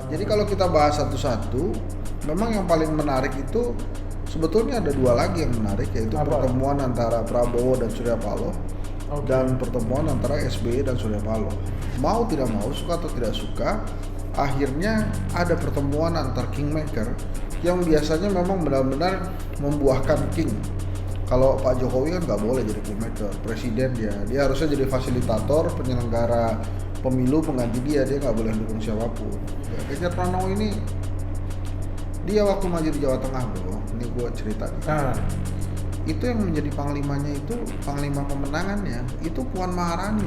Jadi kalau kita bahas satu-satu, memang yang paling menarik itu sebetulnya ada dua lagi yang menarik, yaitu pertemuan antara Prabowo dan Surya Paloh dan pertemuan antara SBY dan Surya Paloh. Mau tidak mau, suka atau tidak suka, akhirnya ada pertemuan antar kingmaker yang biasanya memang benar-benar membuahkan king. Kalau Pak Jokowi kan nggak boleh jadi kingmaker, presiden dia harusnya jadi fasilitator, penyelenggara pemilu, pengganti dia nggak boleh dukung siapapun. Ya, Ganjar Pranowo ini dia waktu maju di Jawa Tengah bro, ini gue cerita nih. Itu yang menjadi panglimanya itu, panglima pemenangannya itu Puan Maharani.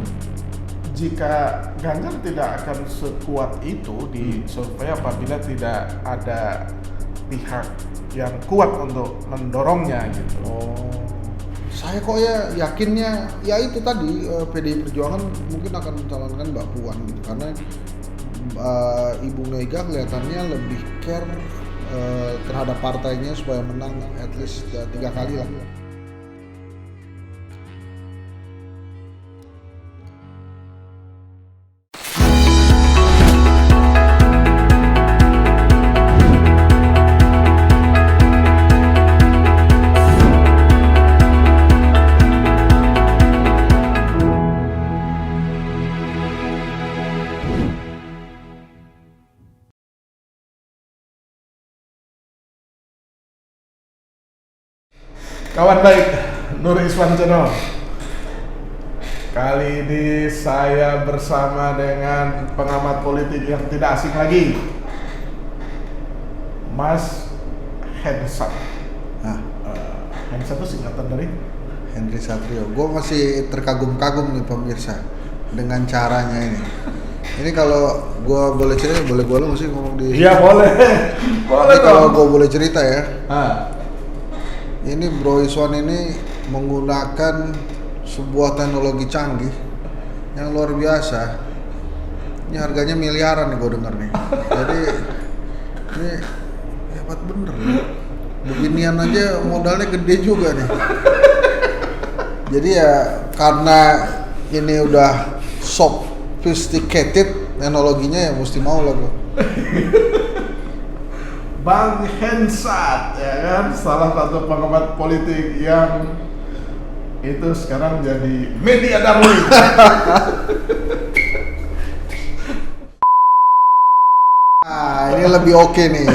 Jika Ganjar tidak akan sekuat itu di survei apabila tidak ada pihak yang kuat untuk mendorongnya gitu. Saya kok ya yakinnya ya itu tadi PDI Perjuangan mungkin akan mencalonkan Mbak Puan gitu, karena Ibu Mega kelihatannya lebih care terhadap partainya supaya menang at least 3 kali lah. Kawan baik, Nur Iswan Channel. Kali ini saya bersama dengan pengamat politik yang tidak asing lagi, Mas Hensat. Hensat itu singkatan dari Henry Satrio. Gue masih terkagum-kagum nih pemirsa dengan caranya ini. Ini kalau gue boleh cerita, boleh gue lu sih ngomong di. Iya boleh. Ini kalau gue boleh cerita ya. Ini Bro Iswan ini menggunakan sebuah teknologi canggih yang luar biasa. Ini harganya miliaran nih gue denger nih. Jadi ini hebat bener nih. Beginian aja modalnya gede juga nih. Jadi ya karena ini udah sophisticated teknologinya ya mesti mau lah gue. Bang Hensat ya kan, salah satu pengamat politik yang itu sekarang jadi media darling. Ini lebih oke nih.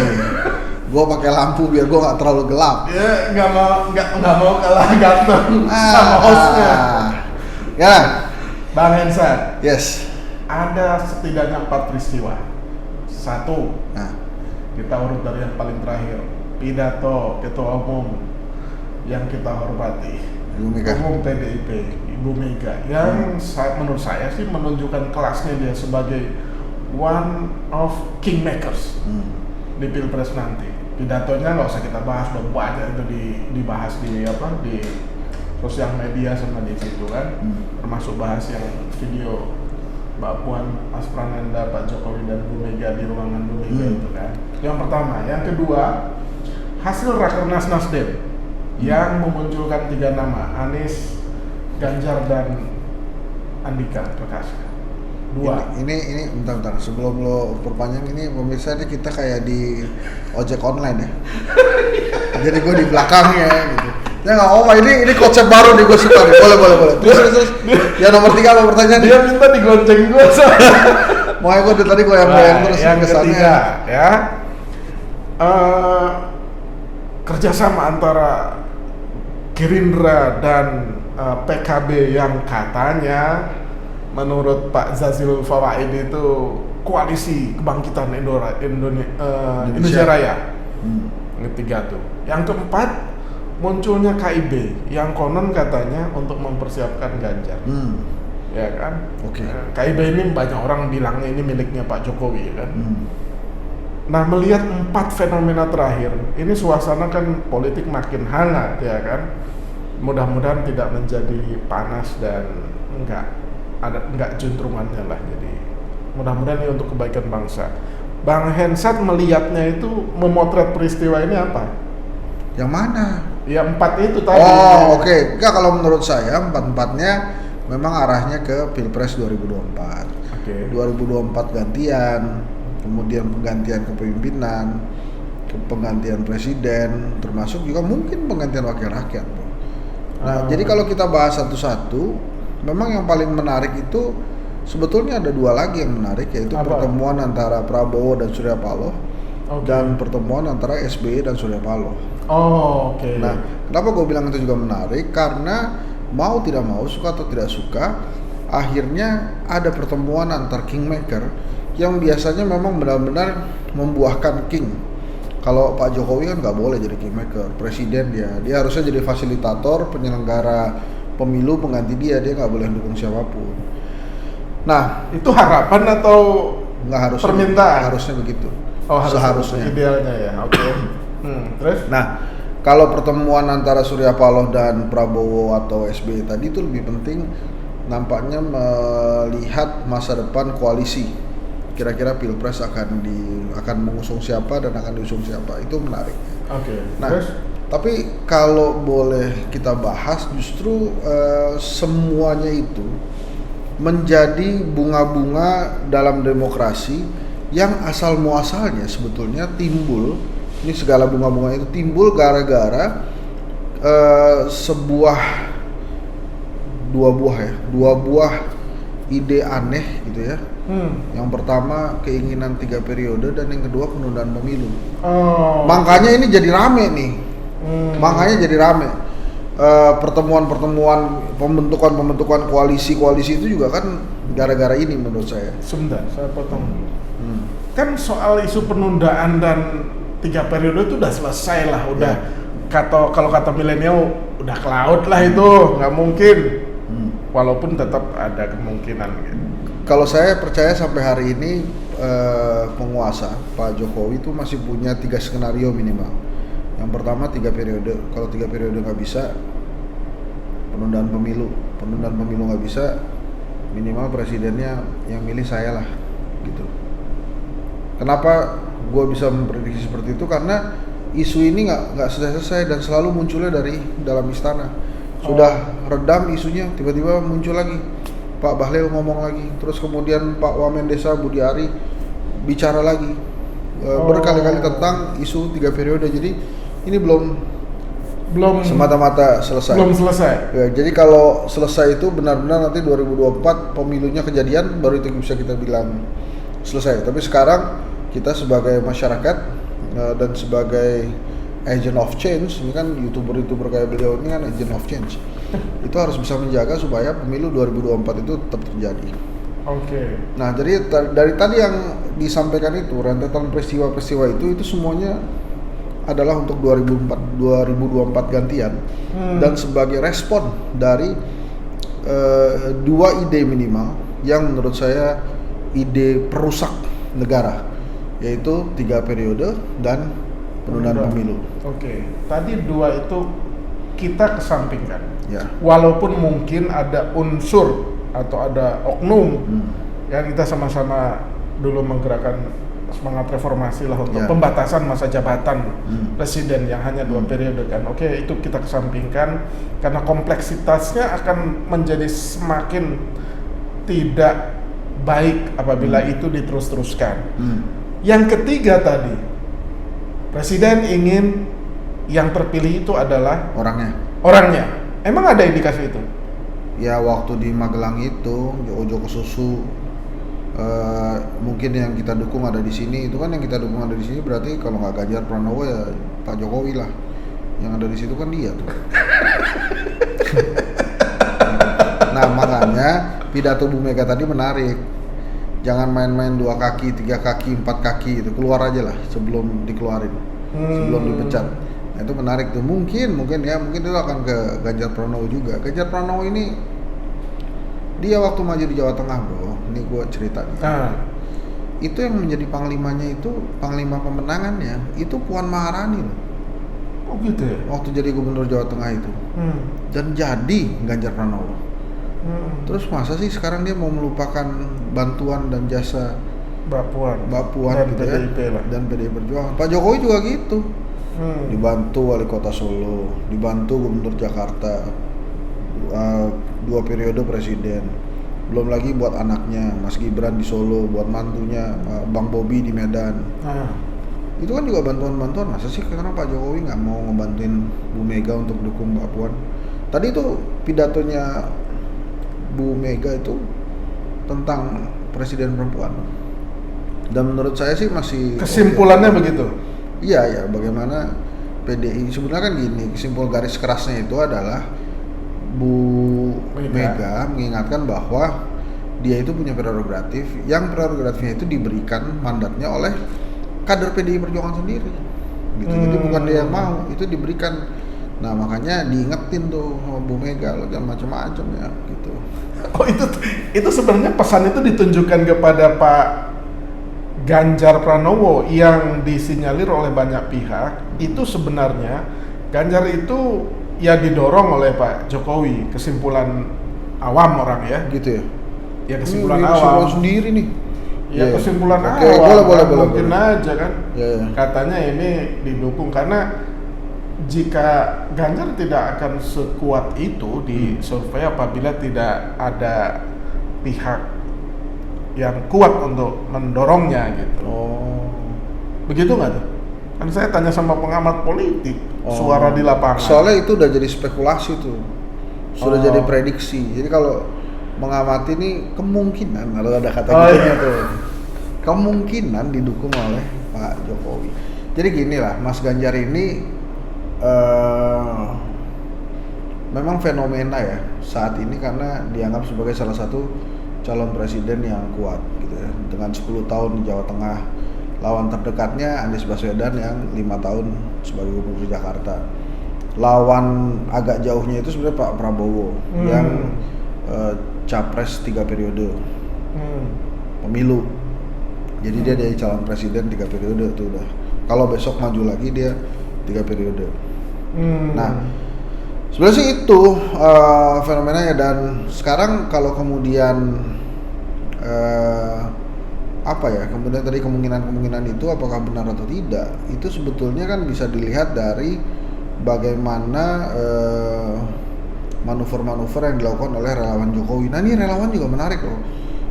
Gue pakai lampu biar gue nggak terlalu gelap. Ya nggak mau kalah ganteng sama hostnya. Ya, Bang Hensat. yes. Ada setidaknya 4 peristiwa. 1. Kita urut dari yang paling terakhir, pidato Ketua Umum yang kita hormati, Umum PDIP, Ibu Mega, yang menurut saya sih menunjukkan kelasnya dia sebagai one of kingmakers di Pilpres nanti. Pidatonya nggak usah kita bahas, udah banyak itu dibahas di sosial media sama di situ kan, termasuk bahas yang video Mbak Puan, Mas Prananda, Pak Jokowi dan Bu Mega di ruangan Bu Mega itu kan. Yang pertama, yang kedua, hasil Rakernas Nasdem yang memunculkan 3 nama, Anies, Ganjar dan Andika Perkasa. 2. Ini bentar sebelum lo perpanjang ini pemirsa ini kita kayak di ojek online ya. Jadi gue di belakangnya gitu. Ya nggak apa, ini konsep baru nih gue suka nih. Boleh. Terus. Ya nomor 3 apa pertanyaan? Dia minta digonceng gue. Makanya gue dari tadi gue yang terus yang kesannya. ketiga ya, kerjasama antara Gerindra dan PKB yang katanya menurut Pak Zazil Fawaid itu koalisi kebangkitan Indonesia Raya. Yang ketiga tuh. Yang keempat, munculnya KIB yang konon katanya untuk mempersiapkan Ganjar. Ya kan? KIB ini banyak orang bilangnya ini miliknya Pak Jokowi kan. Nah, melihat 4 fenomena terakhir, ini suasana kan politik makin hangat ya kan. Mudah-mudahan tidak menjadi panas dan enggak juntrungannya lah. Jadi mudah-mudahan ini untuk kebaikan bangsa. Bang Hensat melihatnya itu memotret peristiwa ini apa? Yang mana? Ya 4 itu tadi. Oke. Enggak, kalau menurut saya 4-4-nya memang arahnya ke Pilpres 2024. 2024 gantian. kemudian penggantian kepemimpinan, penggantian presiden, termasuk juga mungkin penggantian wakil rakyat. Nah, jadi kalau kita bahas satu-satu, memang yang paling menarik itu sebetulnya ada dua lagi yang menarik, yaitu pertemuan antara Prabowo dan Surya Paloh, dan pertemuan antara SBY dan Surya Paloh. Nah, kenapa gue bilang itu juga menarik? Karena mau tidak mau, suka atau tidak suka, akhirnya ada pertemuan antar kingmaker yang biasanya memang benar-benar membuahkan king. Kalau Pak Jokowi kan nggak boleh jadi kingmaker, presiden dia harusnya jadi fasilitator, penyelenggara pemilu, pengganti dia nggak boleh dukung siapapun. Nah, itu harapan atau nggak harus permintaan? Harusnya begitu. Seharusnya. Idealnya ya. Terus? Nah, kalau pertemuan antara Surya Paloh dan Prabowo atau SBY tadi itu lebih penting, nampaknya melihat masa depan koalisi. Kira-kira pilpres akan mengusung siapa dan akan diusung siapa, itu menarik. Nah, terus? Tapi kalau boleh kita bahas, justru semuanya itu menjadi bunga-bunga dalam demokrasi yang asal muasalnya sebetulnya timbul. Ini segala bunga-bunga itu timbul gara-gara dua buah ide aneh gitu ya. Yang pertama keinginan 3 periode dan yang kedua penundaan pemilu. Makanya ini jadi rame nih. Pertemuan-pertemuan, pembentukan koalisi itu juga kan gara-gara ini menurut saya. Sebentar, saya potong. Kan soal isu penundaan dan 3 periode itu udah selesai lah, udah kalau kata milenial udah ke laut lah itu, nggak mungkin. Walaupun tetap ada kemungkinan gitu. Kalau saya percaya sampai hari ini penguasa Pak Jokowi itu masih punya 3 skenario minimal. Yang pertama 3 periode. Kalau 3 periode nggak bisa, penundaan pemilu nggak bisa, minimal presidennya yang milih saya lah, gitu. Kenapa gue bisa memprediksi seperti itu? Karena isu ini nggak selesai dan selalu munculnya dari dalam istana. Sudah redam isunya, tiba-tiba muncul lagi. Pak Bahlil ngomong lagi, terus kemudian Pak Wamen Desa Budi Ari bicara lagi berkali-kali tentang isu 3 periode. Jadi ini belum semata-mata selesai. Belum selesai. Ya, jadi kalau selesai itu benar-benar nanti 2024 pemilunya kejadian, baru itu bisa kita bilang selesai. Tapi sekarang kita sebagai masyarakat dan sebagai agent of change, ini kan youtuber kayak beliau ini kan agent of change. Itu harus bisa menjaga supaya pemilu 2024 itu tetap terjadi. Nah, jadi dari tadi yang disampaikan itu, rentetan peristiwa-peristiwa itu semuanya adalah untuk 2024 gantian. Dan sebagai respon dari 2 ide minimal yang menurut saya ide perusak negara, yaitu 3 periode dan penundaan pemilu. Tadi 2 itu kita kesampingkan. Ya. Walaupun mungkin ada unsur atau ada oknum yang kita sama-sama dulu menggerakkan semangat reformasi lah untuk pembatasan masa jabatan presiden yang hanya 2 periode kan. Itu kita kesampingkan karena kompleksitasnya akan menjadi semakin tidak baik apabila itu diterus-teruskan. Yang ketiga tadi, presiden ingin yang terpilih itu adalah orangnya. Emang ada indikasi itu? Ya, waktu di Magelang itu Ojo Kesusu, mungkin yang kita dukung ada di sini. Itu kan yang kita dukung ada di sini, berarti kalau nggak Ganjar Pranowo ya Pak Jokowi lah. Yang ada di situ kan dia tuh. Nah, makanya pidato Bu Mega tadi menarik. Jangan main-main 2 kaki, 3 kaki, 4 kaki itu, keluar aja lah sebelum dikeluarin, sebelum dipecat. Nah, itu menarik tuh. Mungkin itu akan ke Ganjar Pranowo juga. Ganjar Pranowo ini dia waktu maju di Jawa Tengah, bro. Ini gue cerita nih. Itu yang menjadi panglimanya itu, panglima pemenangannya itu Puan Maharani loh. Gitu ya? Waktu jadi gubernur Jawa Tengah itu. Dan jadi Ganjar Pranowo. Terus masa sih sekarang dia mau melupakan bantuan dan jasa Mbak Puan gitu ya, dan PDI Perjuangan. Pak Jokowi juga gitu. Dibantu wali kota Solo, dibantu gubernur Jakarta, 2 periode presiden, belum lagi buat anaknya Mas Gibran di Solo, buat mantunya Bang Bobi di Medan. Itu kan juga bantuan-bantuan. Masa sih sekarang Pak Jokowi nggak mau ngebantuin Bu Mega untuk dukung Mbak Puan? Tadi itu pidatonya Bu Mega itu tentang presiden perempuan. Dan menurut saya sih masih kesimpulannya begitu. Iya ya, bagaimana PDI sebenarnya kan gini, kesimpulan garis kerasnya itu adalah Bu Mega mengingatkan bahwa dia itu punya prerogatif, yang prerogatifnya itu diberikan mandatnya oleh kader PDI Perjuangan sendiri gitu. Jadi bukan dia yang mau, itu diberikan. Nah makanya diingetin tuh sama Bu Mega, lo jangan macam-macam ya gitu. Oh itu sebenarnya pesan itu ditunjukkan kepada Pak Ganjar Pranowo yang disinyalir oleh banyak pihak. Itu sebenarnya Ganjar itu ya didorong oleh Pak Jokowi, kesimpulan awam orang ya. Gitu ya? Ya kesimpulan awam. Kesimpulan sendiri nih. Ya kesimpulan awam. Boleh, mungkin aja kan. Yeah. Katanya ini didukung karena jika Ganjar tidak akan sekuat itu di survei apabila tidak ada pihak yang kuat untuk mendorongnya gitu. Oh. Begitu nggak tuh? Kan saya tanya sama pengamat politik, suara di lapangan. Soalnya itu udah jadi spekulasi tuh, sudah jadi prediksi. Jadi kalau mengamati nih kemungkinan, kalau ada kata gitunya tuh, kemungkinan didukung oleh Pak Jokowi. Jadi gini lah, Mas Ganjar ini memang fenomena ya saat ini karena dianggap sebagai salah satu calon presiden yang kuat gitu ya. Dengan 10 tahun di Jawa Tengah, lawan terdekatnya Anies Baswedan yang 5 tahun sebagai gubernur Jakarta. Lawan agak jauhnya itu sebenarnya Pak Prabowo yang capres 3 periode pemilu. Jadi dia jadi calon presiden 3 periode tuh udah. Kalau besok maju lagi dia 3 periode. Nah, sebenarnya sih itu fenomenanya. Dan sekarang kalau kemudian kemudian tadi kemungkinan itu apakah benar atau tidak, itu sebetulnya kan bisa dilihat dari bagaimana manuver-manuver yang dilakukan oleh relawan Jokowi. Nah ini relawan juga menarik loh.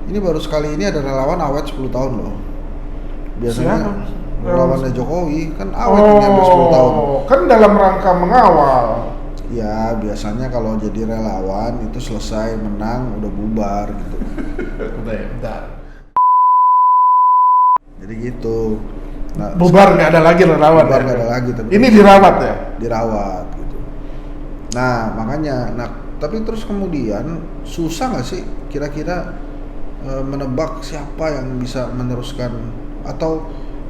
Ini baru sekali ini ada relawan awet 10 tahun loh. Biasanya relawannya Jokowi kan awet ini sampai 10 tahun. Kan dalam rangka mengawal. Ya biasanya kalau jadi relawan itu selesai menang udah bubar gitu. Udah. Jadi gitu. Nah, bubar nggak ada lagi relawan. Bubar nggak ada lagi. Tapi ini dirawat ya? Dirawat gitu. Nah makanya, tapi terus kemudian susah nggak sih kira-kira menebak siapa yang bisa meneruskan atau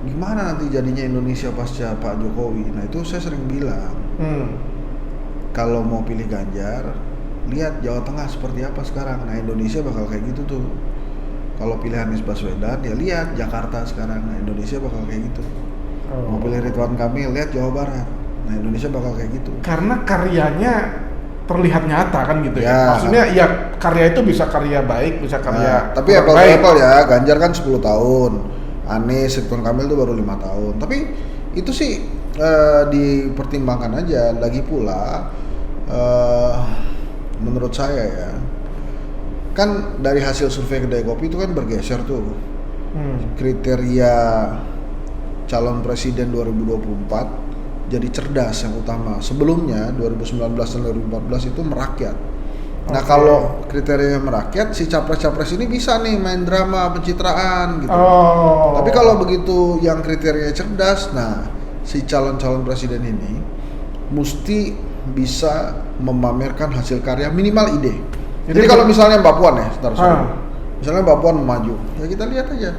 gimana nanti jadinya Indonesia pasca Pak Jokowi. Nah itu saya sering bilang. Kalau mau pilih Ganjar, lihat Jawa Tengah seperti apa sekarang. Nah Indonesia bakal kayak gitu tuh. Kalau pilih Anies Baswedan, ya lihat Jakarta sekarang. Nah Indonesia bakal kayak gitu. Mau pilih Ridwan Kamil, lihat Jawa Barat. Nah Indonesia bakal kayak gitu. Karena karyanya terlihat nyata kan gitu ya. Maksudnya ya karya itu bisa karya baik, bisa karya tapi apple ya, Ganjar kan 10 tahun. Anies, Ridwan Kamil itu baru 5 tahun. Tapi itu sih dipertimbangkan aja. Lagi pula menurut saya ya, kan dari hasil survei Kedai Kopi itu kan bergeser tuh kriteria calon presiden 2024 jadi cerdas yang utama. Sebelumnya 2019 dan 2014 itu merakyat. Nah kalau kriteria merakyat, si capres-capres ini bisa nih main drama pencitraan gitu. Tapi kalau begitu yang kriteria cerdas, nah si calon-calon presiden ini mesti bisa memamerkan hasil karya, minimal ide. Jadi kalau misalnya Mbak Puan ya, misalnya Mbak Puan maju, ya kita lihat aja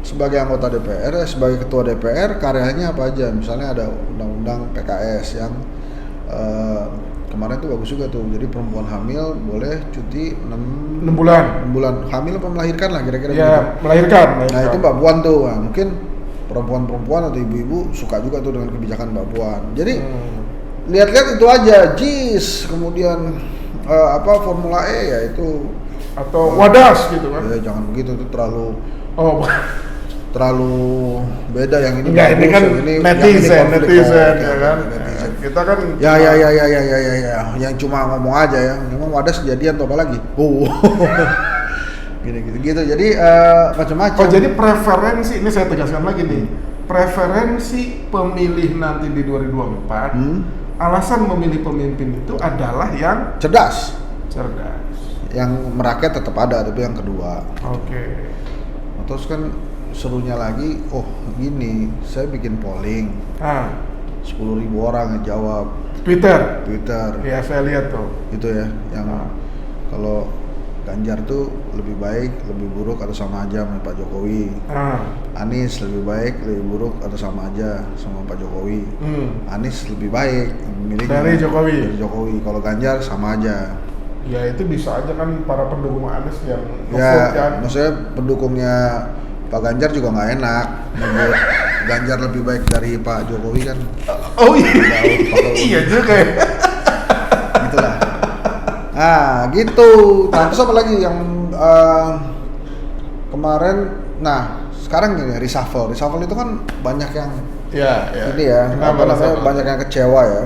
sebagai anggota DPR, sebagai ketua DPR karyanya apa aja. Misalnya ada undang-undang PKS yang kemarin tuh bagus juga tuh. Jadi perempuan hamil boleh cuti 6 bulan. 6 bulan. Hamil apa melahirkan lah kira-kira ya, gitu. Melahirkan. Nah, itu Mbak Puan tuh. Nah, mungkin perempuan-perempuan atau ibu-ibu suka juga tuh dengan kebijakan Mbak Puan. Jadi lihat-lihat itu aja. JIS, kemudian Formula E ya itu atau Wadas gitu kan. Ya jangan begitu, itu terlalu beda. Yang ini enggak, ini kan netizen ya kan. Netizen. Kita kan ya yang cuma ngomong aja ya. Memang Wadas kejadian atau apa lagi? Gitu. Jadi macam-macam. Oh, jadi preferensi ini saya tegaskan lagi nih. Preferensi pemilih nanti di 2024, alasan memilih pemimpin itu adalah yang cerdas. Yang merakyat tetap ada, tapi yang kedua. Oke. Terus kan serunya lagi, gini, saya bikin polling. 10.000 orang yang jawab. Twitter. Ya, saya lihat tuh. Itu ya, yang kalau Ganjar tuh lebih baik, lebih buruk atau sama aja sama Pak Jokowi. Anies lebih baik, lebih buruk atau sama aja sama Pak Jokowi. Anies lebih baik, memilihnya dari Jokowi. Kalau Ganjar sama aja. Ya itu bisa aja kan para pendukung Anies yang kan. Maksudnya pendukungnya Pak Ganjar juga nggak enak. Ganjar lebih baik dari Pak Jokowi kan. Oh iya. Iya juga ya. Gitulah. Nah gitu. Nah terus apa lagi yang kemarin? Nah sekarang gini, reshuffle itu kan banyak yang ini ya, banyak yang kecewa ya,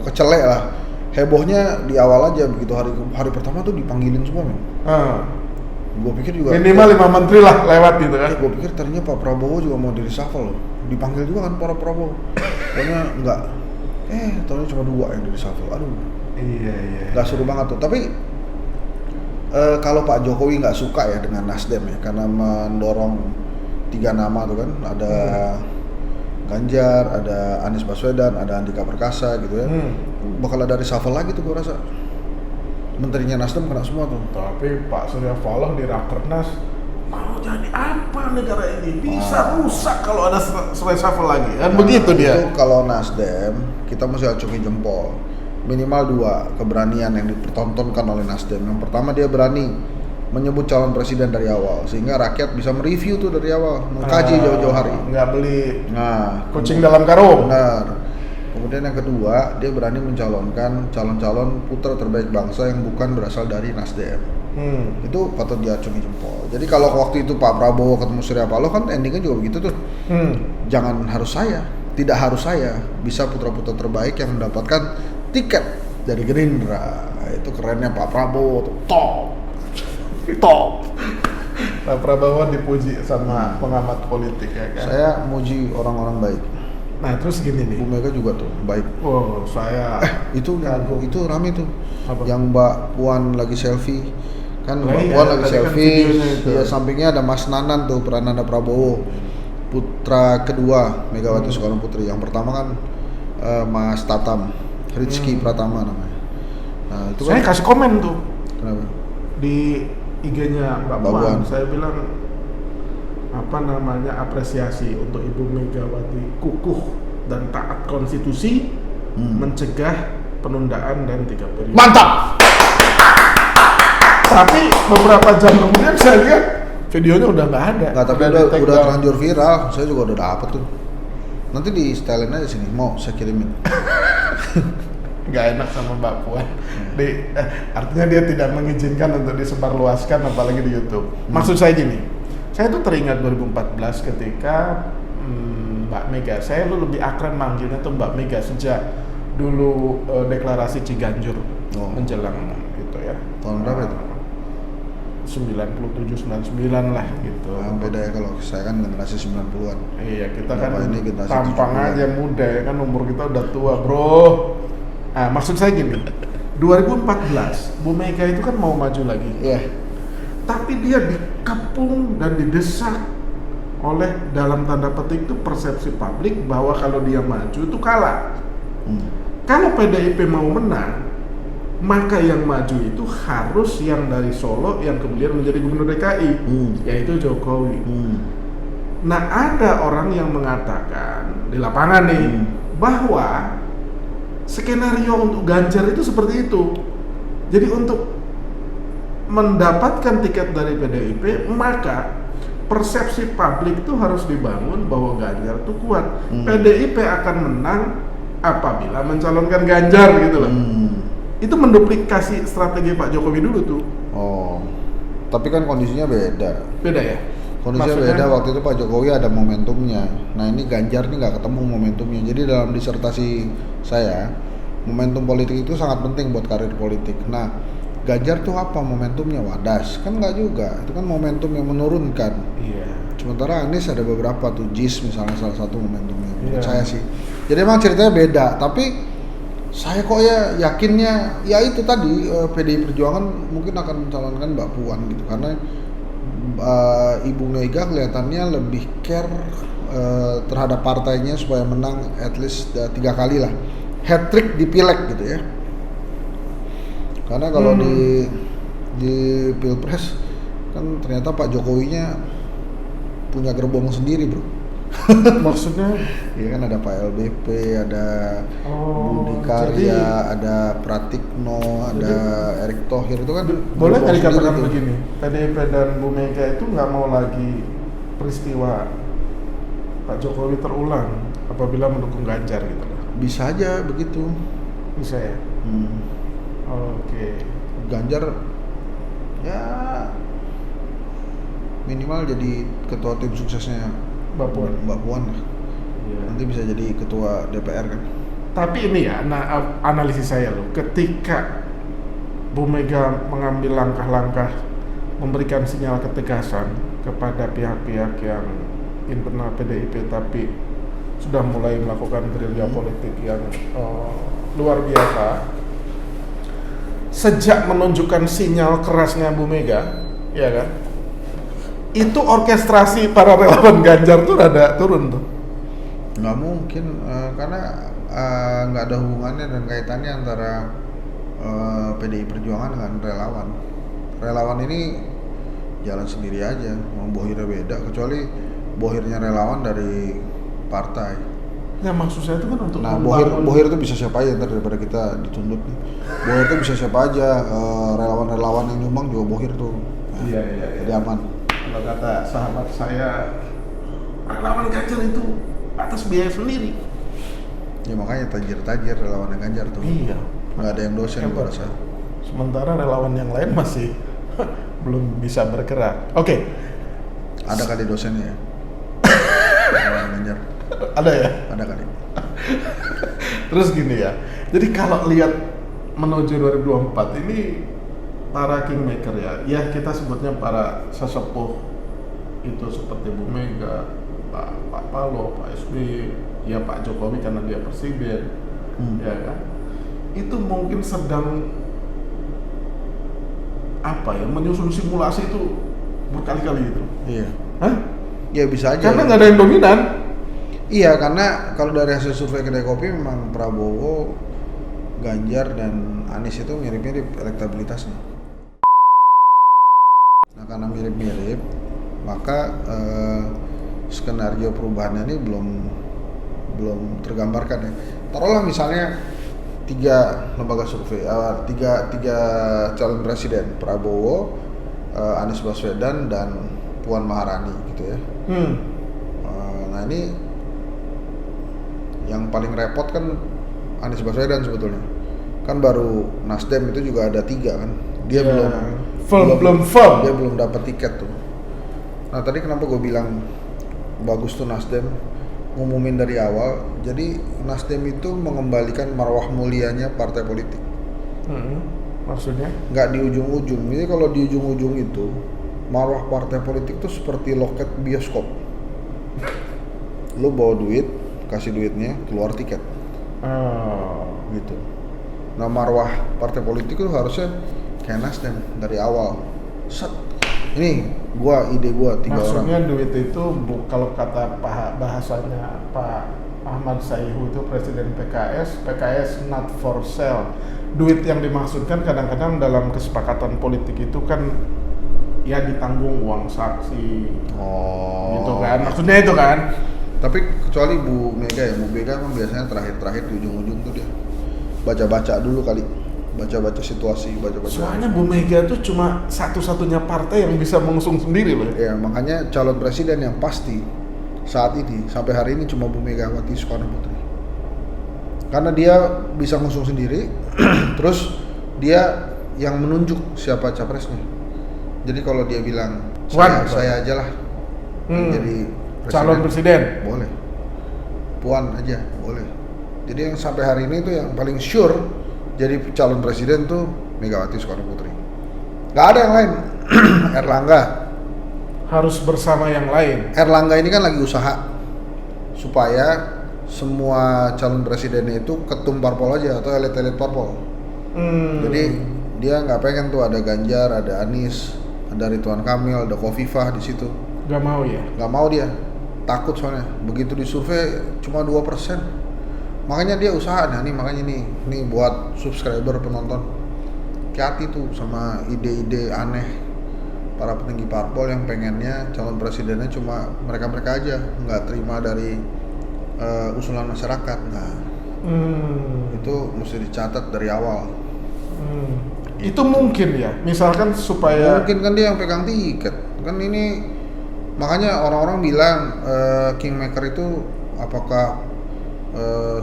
kecelek lah. Hebohnya di awal aja begitu hari pertama tuh dipanggilin semua men. Gue pikir juga minimal 5 menteri lah lewat gitu kan. Gue pikir ternyata Pak Prabowo juga mau di reshuffle loh. Dipanggil juga kan para Prabowo. Pokoknya enggak. Ternyata cuma 2 yang di reshuffle. Aduh. Iya. Gak seru banget tuh. Tapi kalau Pak Jokowi nggak suka ya dengan Nasdem ya, karena mendorong 3 nama tuh kan, ada Ganjar, ada Anies Baswedan, ada Andika Perkasa gitu ya. Bakal ada reshuffle lagi tuh gue rasa. Menterinya Nasdem kena semua tuh. Tapi Pak Surya Paloh di Rakernas mau jadi apa negara ini? Bisa rusak kalau ada reshuffle lagi. Kan begitu dia. Itu kalau Nasdem kita mesti acungi jempol. Minimal 2 keberanian yang dipertontonkan oleh Nasdem. Yang pertama dia berani menyebut calon presiden dari awal sehingga rakyat bisa mereview tuh dari awal, mengkaji jauh-jauh hari. Nggak beli kucing dalam karung. Benar. Kemudian yang kedua, dia berani mencalonkan calon-calon putra terbaik bangsa yang bukan berasal dari Nasdem. Itu patut diacungi jempol. Jadi kalau waktu itu Pak Prabowo ketemu Surya Paloh kan endingnya juga begitu tuh. Jangan harus saya, tidak harus saya, bisa putra-putra terbaik yang mendapatkan tiket dari Gerindra. Itu kerennya Pak Prabowo tuh, top. Pak Prabowo dipuji sama pengamat politik ya kan. Saya muji orang-orang baik. Nah terus gini nih. Bu Mega juga tuh baik. Saya itu rame tuh. Apa? Yang Mbak Puan lagi selfie. Kan Mbak Puan lagi selfie. Di sampingnya ada Mas Nanan tuh, Prananda Prabowo. Putra kedua Megawati Soekarno Putri. Yang pertama kan Mas Tatam, Rizky Pratama namanya. Nah, itu saya kasih komen tuh. Kenapa? Di IG-nya Mbak Puan, saya bilang apresiasi untuk Ibu Megawati kukuh dan taat konstitusi, mencegah penundaan dan 3 periode. Mantap. Tapi beberapa jam kemudian saya lihat videonya udah nggak ada. Tapi udah terlanjur viral. Saya juga udah dapet tuh. Nanti di stylein aja sini, mau saya kirimin. Nggak enak sama Mbak Puan. Artinya dia tidak mengizinkan untuk disebarluaskan apalagi di YouTube. Maksud saya gini, saya tuh teringat 2014 ketika Mbak Mega, saya lebih akrab manggilnya tuh Mbak Mega sejak dulu deklarasi Ciganjur menjelang gitu ya. Tahun berapa itu? 97, 99 lah gitu. Beda ya kalau saya kan generasi 90-an. Iya, kita kan ini generasi tampang 70-an. Aja muda ya kan, umur kita udah tua bro. Nah maksud saya gini, 2014 Bu Mega itu kan mau maju lagi. Iya. Tapi dia dikepung dan didesak oleh dalam tanda petik itu persepsi publik bahwa kalau dia maju itu kalah. Kalau PDIP mau menang, maka yang maju itu harus yang dari Solo yang kemudian menjadi gubernur DKI, yaitu Jokowi. Nah ada orang yang mengatakan di lapangan nih bahwa skenario untuk Ganjar itu seperti itu. Jadi untuk mendapatkan tiket dari PDIP, maka persepsi publik itu harus dibangun bahwa Ganjar itu kuat. PDIP akan menang apabila mencalonkan Ganjar gitu loh. Itu menduplikasi strategi Pak Jokowi dulu tuh. Tapi kan kondisinya beda. Beda ya? Kondisinya beda, waktu itu Pak Jokowi ada momentumnya. Nah ini Ganjar nih nggak ketemu momentumnya. Jadi dalam disertasi saya, momentum politik itu sangat penting buat karir politik. Nah Ganjar tuh apa momentumnya? Wadas kan nggak juga, itu kan momentum yang menurunkan. Iya. Sementara Anies ada beberapa tuh, JIS misalnya salah satu momentumnya menurut Iya. saya sih. Jadi emang ceritanya beda, tapi saya kok ya yakinnya ya itu tadi PDI Perjuangan mungkin akan mencalonkan Mbak Puan gitu karena Ibu Mega kelihatannya lebih care terhadap partainya supaya menang at least 3 kali lah, hat trick di pileg gitu ya. Karena kalau di Pilpres kan ternyata Pak Jokowinya punya gerbong sendiri, bro. Maksudnya? Iya kan ada Pak LBP, ada Budi Karya, ada Pratikno, ada Erick Thohir, itu kan boleh nggak dikatakan begini, PDIP dan Bu Mega itu nggak mau lagi peristiwa Pak Jokowi terulang apabila mendukung Ganjar gitu lah. Bisa aja begitu. Bisa ya? Oke. Ganjar ya minimal jadi ketua tim suksesnya Mbak Puan lah. Iya. Nanti bisa jadi ketua DPR kan. Tapi ini ya, analisis saya loh, ketika Bu Mega mengambil langkah-langkah memberikan sinyal ketegasan kepada pihak-pihak yang internal PDIP tapi sudah mulai melakukan gerilya politik yang luar biasa. Sejak menunjukkan sinyal kerasnya Bu Mega, ya kan? Itu orkestrasi para relawan Ganjar tuh rada turun tuh. Nggak mungkin, karena nggak ada hubungannya dan kaitannya antara PDI Perjuangan dengan relawan. Relawan ini jalan sendiri aja, mau bohirnya beda, kecuali bohirnya relawan dari partai. Ya maksud saya itu kan untuk bohir itu bisa siapa aja ntar daripada kita dituntut nih. Bohir itu bisa siapa aja, relawan-relawan yang nyumbang juga bohir tuh. Nah, iya. Jadi aman. Kalau kata sahabat saya, relawan Ganjar itu atas biaya sendiri. Ya makanya tajir-tajir relawan Ganjar tuh. Iya. Nggak ada yang dosen pada saat. Sementara relawan yang lain masih belum bisa bergerak. Oke. Ada kali dosennya ya? Relawan Ganjar. Ada ya? Ada kali. Terus gini ya. Jadi kalau lihat menuju 2024 ini para kingmaker ya kita sebutnya para sesepuh itu seperti Bu Mega, Pak Paloh, Pak SBY, ya Pak Jokowi karena dia presiden, ya kan? Itu mungkin sedang menyusun simulasi itu berkali-kali itu. Iya. Hah? Ya bisa aja. Karena nggak ada yang dominan. Iya, karena kalau dari hasil survei kedai kopi memang Prabowo, Ganjar dan Anies itu mirip-mirip elektabilitasnya. Nah, karena mirip-mirip, maka skenario perubahannya ini belum tergambarkan ya. Taruhlah misalnya 3 lembaga survei, tiga calon presiden, Prabowo, Anies Baswedan dan Puan Maharani gitu ya. Nah ini yang paling repot kan Anies Baswedan sebetulnya. Kan baru Nasdem itu juga ada 3 kan. Dia belum firm. Dia belum dapat tiket tuh. Nah tadi kenapa gue bilang bagus tuh Nasdem ngumumin dari awal. Jadi Nasdem itu mengembalikan marwah mulianya partai politik. Maksudnya? Nggak di ujung-ujung. Jadi kalau di ujung-ujung itu marwah partai politik tuh seperti loket bioskop. Lu bawa duit, kasih duitnya, keluar tiket. Gitu. Nah marwah partai politik itu harusnya kayak Nasdem dari awal. Set. Ini ide gua 3 orang. Maksudnya duit itu kalau kata bahasanya Pak Ahmad Sayhu itu presiden PKS not for sale. Duit yang dimaksudkan kadang-kadang dalam kesepakatan politik itu kan ya ditanggung uang saksi. Gitu kan. Maksudnya itu kan. Tapi kecuali Bu Mega kan biasanya terakhir di ujung-ujung tuh dia baca-baca dulu kali, baca-baca situasi, baca-baca. Soalnya Bu Mega tuh cuma satu-satunya partai yang bisa mengusung sendiri loh. Ya makanya calon presiden yang pasti saat ini sampai hari ini cuma Bu Megawati Soekarno Putri. Karena dia bisa ngusung sendiri, terus dia yang menunjuk siapa capresnya. Jadi kalau dia bilang saya aja lah jadi calon presiden boleh, Puan aja boleh. Jadi yang sampai hari ini tuh yang paling sure jadi calon presiden tuh Megawati Soekarno Putri. Nggak ada yang lain. Erlangga. Harus bersama yang lain. Erlangga ini kan lagi usaha supaya semua calon presidennya itu ketum parpol aja atau elit-elit parpol. Jadi dia nggak pengen tuh ada Ganjar, ada Anies, ada Ridwan Kamil, ada Khofifah di situ. Nggak mau ya? Nggak mau dia, takut soalnya. Begitu disurvei cuma 2%. Makanya dia usaha nih, makanya nih buat subscriber penonton. Hati-hati tuh sama ide-ide aneh para petinggi parpol yang pengennya calon presidennya cuma mereka-mereka aja, nggak terima dari usulan masyarakat. Nah, itu mesti dicatat dari awal. Itu mungkin ya, misalkan supaya mungkin kan dia yang pegang tiket kan ini, makanya orang-orang bilang kingmaker itu apakah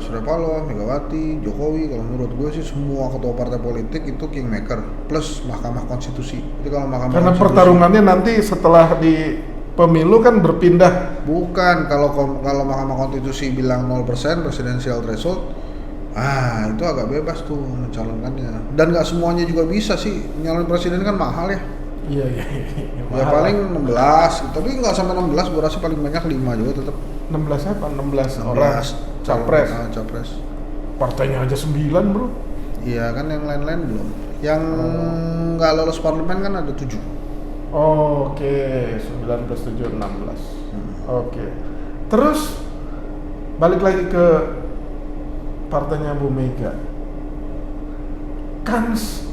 Surya Paloh, Megawati, Jokowi. Kalau menurut gue sih semua ketua partai politik itu kingmaker plus Mahkamah Konstitusi. Jadi kalau Mahkamah karena Konstitusi, pertarungannya nanti setelah di pemilu kan berpindah. Bukan, kalau Mahkamah Konstitusi bilang 0% presidensial threshold, itu agak bebas tuh mencalonkannya. Dan nggak semuanya juga bisa sih, nyalon presiden kan mahal ya. Iya. Ya paling 16, tapi nggak sampai 16, gue rasa paling banyak 5 juga tetap. 16 apa? 16 orang capres. Capres. Partainya aja 9 bro. Iya kan, yang lain-lain belum. Yang nggak lolos parlemen kan ada 7. Oke, 9 plus 7, 16. Oke. Terus balik lagi ke partainya Bu Mega. Kans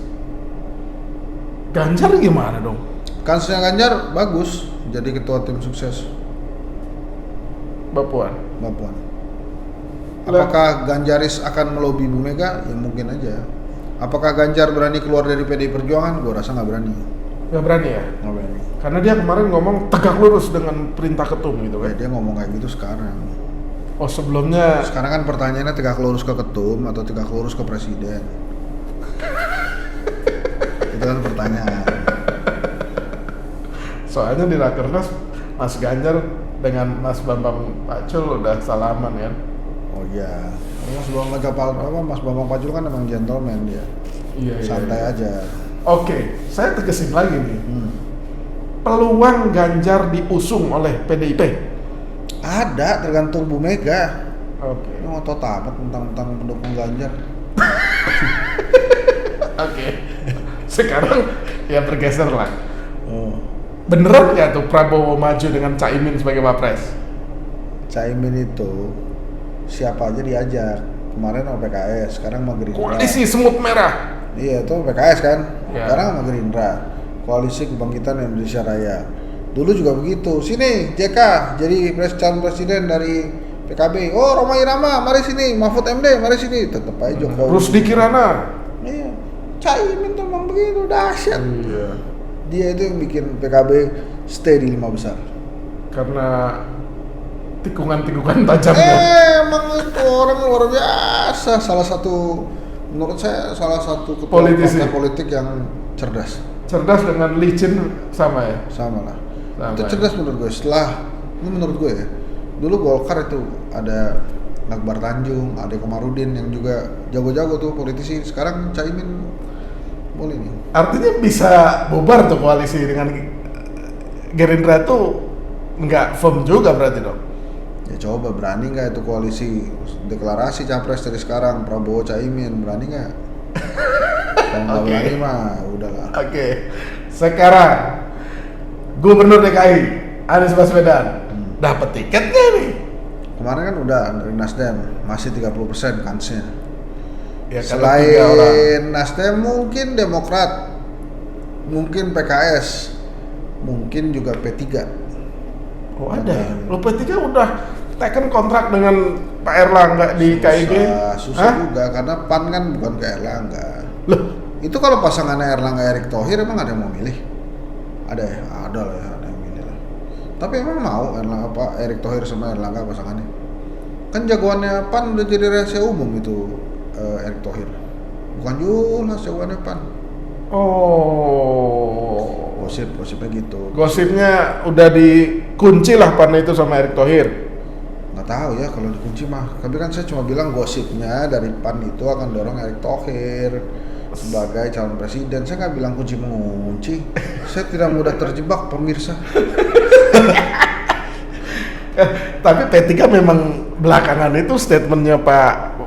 Ganjar gimana dong? Kansnya Ganjar bagus, jadi ketua tim sukses Mbak Puan. Apakah Ganjaris akan melobi Bu Mega? Ya mungkin aja. Apakah Ganjar berani keluar dari PDI Perjuangan? Gua rasa nggak berani. Nggak berani ya? Nggak berani. Karena dia kemarin ngomong tegak lurus dengan perintah ketum gitu kan? Ya, dia ngomong kayak gitu sekarang. Oh sebelumnya? Sekarang kan pertanyaannya tegak lurus ke ketum atau tegak lurus ke presiden? Itu kan pertanyaan. Soalnya di Rakernas Mas Ganjar dengan Mas Bambang Pacul udah salaman kan? Oh iya. Mas Bambang Pacul kan emang gentleman dia. Iya. Santai aja. Oke, saya tegesin lagi nih. Peluang Ganjar diusung oleh PDIP? Ada, tergantung Bu Mega. Oke. Ini ngotot amat tentang pendukung Ganjar. Oke. Sekarang ya bergeser lah. Beneran nggak tuh Prabowo maju dengan Caimin sebagai wapres? Caimin itu siapa aja diajak. Kemarin sama PKS, sekarang sama Gerindra. Koalisi semut merah. Iya, itu PKS kan. Ya. Sekarang sama Gerindra. Koalisi Kebangkitan Indonesia Raya. Dulu juga begitu. Sini JK jadi calon presiden dari PKB. Oh, Rhoma Irama, mari sini. Mahfud MD, mari sini. Tetap aja Jokowi. Rusdi Kirana. Iya. Caimin tuh emang begitu dahsyat. Iya. Dia itu yang bikin PKB stay di 5 besar. Karena tikungan-tikungan tajamnya. Emang itu orang luar biasa. Menurut saya salah satu ketua Politisi. partai politik yang cerdas. Cerdas dengan licin sama ya? Sama lah. Sama Itu ya? cerdas menurut gue. Ini menurut gue ya. Dulu Golkar itu ada Akbar Tanjung, Ade Komarudin yang juga jago-jago tuh politisi. Sekarang Caimin boleh nih. Artinya bisa bubar tuh koalisi dengan Gerindra tuh nggak firm juga berarti dong? Ya coba, berani nggak itu koalisi deklarasi capres dari sekarang Prabowo Caimin, berani nggak? Kalau nggak berani mah udahlah. Oke. Sekarang Gubernur DKI Anies Baswedan dapat tiket nggak nih? Kemarin kan udah dari Nasdem, masih 30% kansnya. Ya, kalau 3 orang. Selain Nasdem mungkin Demokrat, mungkin PKS, mungkin juga P3. Oh ada ya? Lo P3 udah teken kontrak dengan Pak Erlangga di KIG? Susah juga, karena PAN kan bukan ke Erlangga. Loh? Itu kalau pasangannya Erlangga Erick Thohir emang ada yang mau milih? Ada ya? Ada lah ya, ada yang milih lah. Tapi emang mau Erick Thohir sama Erlangga pasangannya? Kan jagoannya PAN udah jadi rahasia umum itu, Erick Thohir. Bukan jelas jagoannya PAN. Oh. Gosipnya gitu. Gosipnya udah dikunci lah PAN itu sama Erick Thohir. Nggak tahu ya kalau dikunci mah. Tapi kan saya cuma bilang gosipnya dari PAN itu akan dorong Erick Thohir. sebagai calon presiden. Saya nggak bilang kunci mengunci. Saya tidak mudah terjebak, pemirsa. Tapi P3 memang belakangan itu statementnya Pak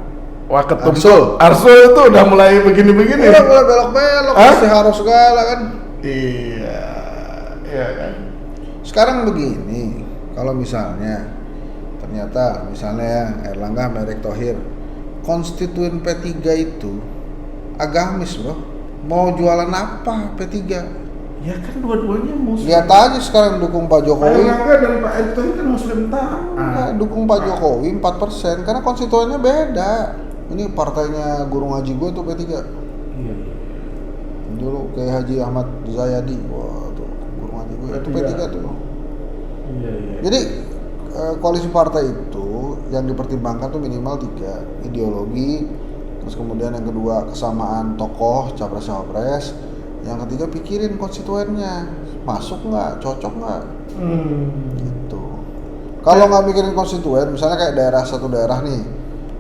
Waketum Arsul itu udah mulai begini-begini. Udah mulai belok-belok, pasti harus segala kan. Iya kan. Sekarang begini, kalau misalnya ternyata misalnya Erlangga sama Erick Thohir konstituen P3 itu agamis bro, mau jualan apa P3? Ya kan dua-duanya muslim. Lihat aja sekarang dukung Pak Jokowi. Erlangga dan Pak Erick Thohir kan muslim dukung Pak Jokowi 4% karena konstituennya beda. Ini partainya guru ngaji gue tuh P3. Iya. Dulu kayak Haji Ahmad Zayadi, wah tuh guru ngaji gue itu P3 tuh. Iya. Jadi koalisi partai itu yang dipertimbangkan tuh minimal 3, ideologi, terus kemudian yang kedua kesamaan tokoh capres-cawapres, yang ketiga pikirin konstituennya masuk nggak, cocok nggak, gitu. Kalau nggak mikirin konstituen, misalnya kayak satu daerah nih,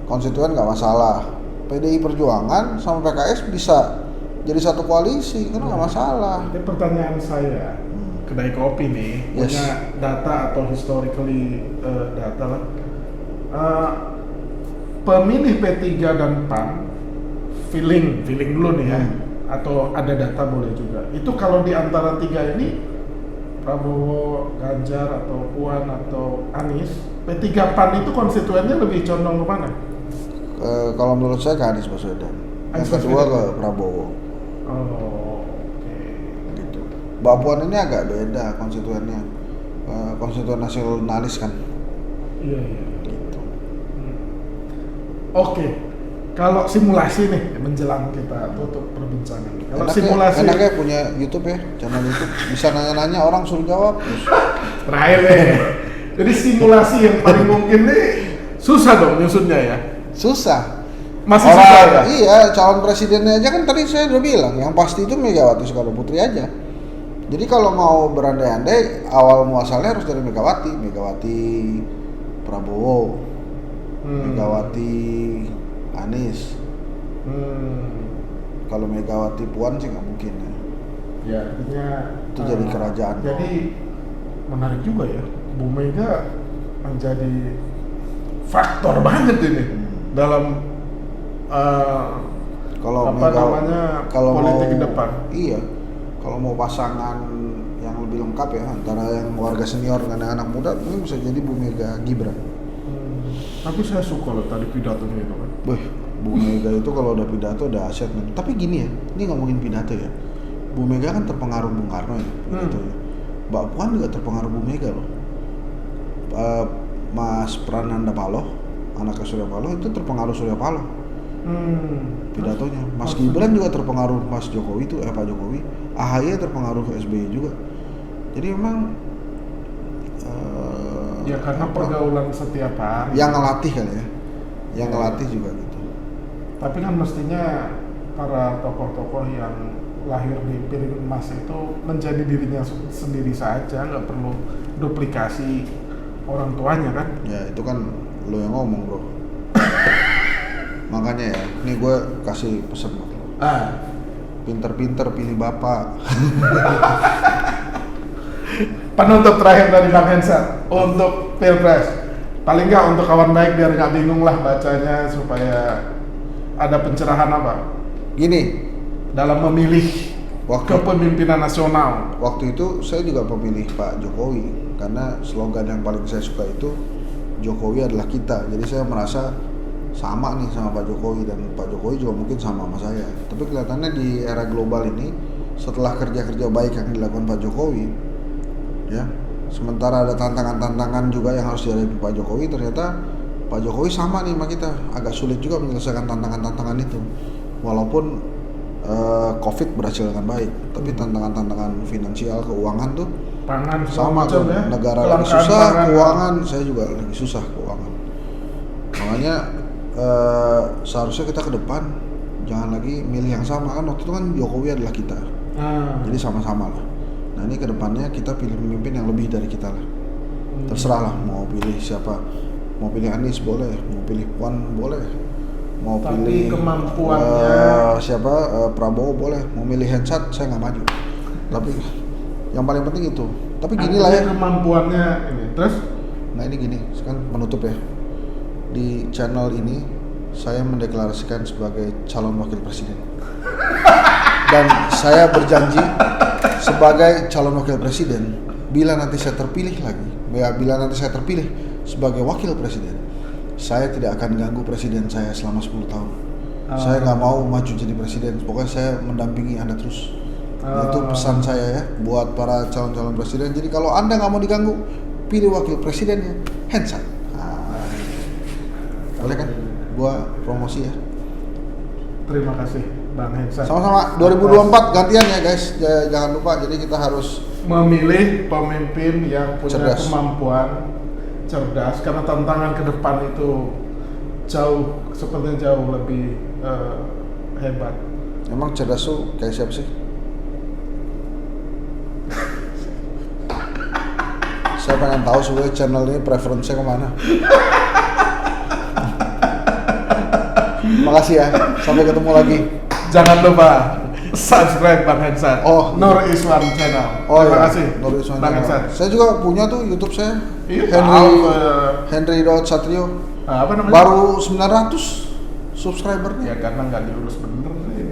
konstituen nggak masalah, PDI Perjuangan sama PKS bisa jadi satu koalisi, kan nggak masalah. Jadi pertanyaan saya, kedai kopi nih punya data atau historically data lah. Pemilih P3 dan PAN feeling dulu nih ya, atau ada data boleh juga. Itu kalau di antara 3 ini Prabowo, Ganjar atau Puan atau Anies, P3 PAN itu konstituennya lebih condong ke mana? Kalau menurut saya ke Anies Baswedan. Yang kedua ke Prabowo. Gitu. Mbak Puan ini agak beda konstituennya. Konstituen nasionalis kan. Iya. Gitu. Oke. Kalau simulasi nih menjelang kita tutup perbincangan. Kalau simulasi enaknya punya YouTube ya, channel YouTube bisa nanya-nanya orang suruh jawab. Terakhir nih. Jadi simulasi yang paling mungkin nih susah dong nyusunnya ya. Susah. Masih susah ya? Iya, calon presidennya aja kan tadi saya udah bilang, yang pasti itu Megawati Soekarno Putri aja. Jadi kalau mau berandai-andai, awal muasalnya harus dari Megawati Prabowo, Megawati Anies. Kalau Megawati Puan sih nggak mungkin ya. Ya artinya itu jadi kerajaan. Jadi menarik juga ya, Bu Mega menjadi faktor banget ini dalam kalau politik ke depan. Iya. Kalau mau pasangan yang lebih lengkap ya antara yang warga senior dengan anak muda, ini bisa jadi Bu Mega Gibran. Tapi saya suka loh tadi pidatonya itu kan. Bu Mega itu kalau udah pidato udah aset men. Tapi gini ya, ini ngomongin pidato ya. Bu Mega kan terpengaruh Bung Karno ya pidatonya. Mbak Puan juga terpengaruh Bu Mega loh. Mas Prananda Paloh, anaknya Surya Paloh itu terpengaruh Surya Paloh. Pidatonya. Mas Gibran juga terpengaruh Mas Jokowi itu, Pak Jokowi. AHY terpengaruh SBY juga. Jadi memang ya karena pergaulan setiap hari. Yang ngelatih kali ya. Yang ngelatih juga gitu. Tapi kan mestinya para tokoh-tokoh yang lahir di piring emas itu menjadi dirinya sendiri saja, nggak perlu duplikasi orang tuanya kan? Ya itu kan lo yang ngomong bro. Makanya ya, ini gue kasih pesan buat lo. Pinter-pinter pilih bapak. Penutup terakhir dari Bang Hensat untuk Pilpres. Paling nggak untuk kawan baik biar nggak bingung lah bacanya supaya ada pencerahan apa? Gini, dalam memilih kepemimpinan nasional. Waktu itu saya juga pemilih Pak Jokowi karena slogan yang paling saya suka itu Jokowi adalah kita. Jadi saya merasa sama nih sama Pak Jokowi dan Pak Jokowi juga mungkin sama saya. Tapi kelihatannya di era global ini setelah kerja-kerja baik yang dilakukan Pak Jokowi, ya, sementara ada tantangan-tantangan juga yang harus dihadapi Pak Jokowi, ternyata Pak Jokowi sama nih sama kita, agak sulit juga menyelesaikan tantangan-tantangan itu. Walaupun COVID berhasil dengan baik, tapi tantangan-tantangan finansial, keuangan tuh pangan sama tuh, ya? Negara lagi susah, keuangan saya juga lagi susah keuangan. Makanya seharusnya kita ke depan jangan lagi milih yang sama, kan waktu itu kan Jokowi adalah kita, jadi sama-sama lah. Nah ini kedepannya kita pilih pemimpin yang lebih dari kita lah. Terserah lah mau pilih siapa, mau pilih Anies boleh, mau pilih Puan boleh, Mau tapi pilih kemampuannya Prabowo boleh, mau milih Hensat saya nggak maju. Tapi yang paling penting itu. Tapi gini lah ya. Kemampuannya ini. Terus? Nah ini gini, sekarang menutup ya. Di channel ini saya mendeklarasikan sebagai calon wakil presiden. Dan saya berjanji sebagai calon wakil presiden, bila nanti saya terpilih sebagai wakil presiden, saya tidak akan ganggu presiden saya selama 10 tahun. Saya nggak mau maju jadi presiden, pokoknya saya mendampingi Anda terus. Itu pesan saya ya buat para calon-calon presiden. Jadi kalau Anda nggak mau diganggu, pilih wakil presidennya Hensat. Boleh kan? Gua promosi ya. Terima kasih Bang Hensat. Sama-sama. 2024 gantian ya guys. Jangan lupa. Jadi kita harus memilih pemimpin yang punya cerdas. Kemampuan cerdas, karena tantangan ke depan itu sepertinya jauh lebih hebat. Emang cerdas tuh kayak siapa sih? Saya pengen tahu sebenarnya channel ini preferensinya kemana. Makasih ya, sampai ketemu lagi. Jangan lupa subscribe Bang Hensat. Nur Iswan Channel. Terima kasih Nur Iswan Bang Hensat. Saya juga punya tuh YouTube saya. Iya, Henry Satrio. Apa namanya? Baru 900 subscribernya. Ya karena nggak diurus bener sih.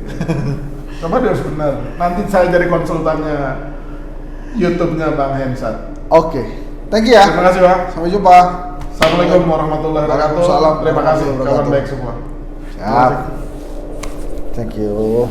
Coba diurus bener. Nanti saya jadi konsultannya YouTube-nya Bang Hensat. Oke. Thank you ya. Terima kasih Bang. Sampai jumpa. Assalamualaikum warahmatullahi wabarakatuh. Waalaikumsalam. Terima kasih kawan baik semua. Siap. Thank you.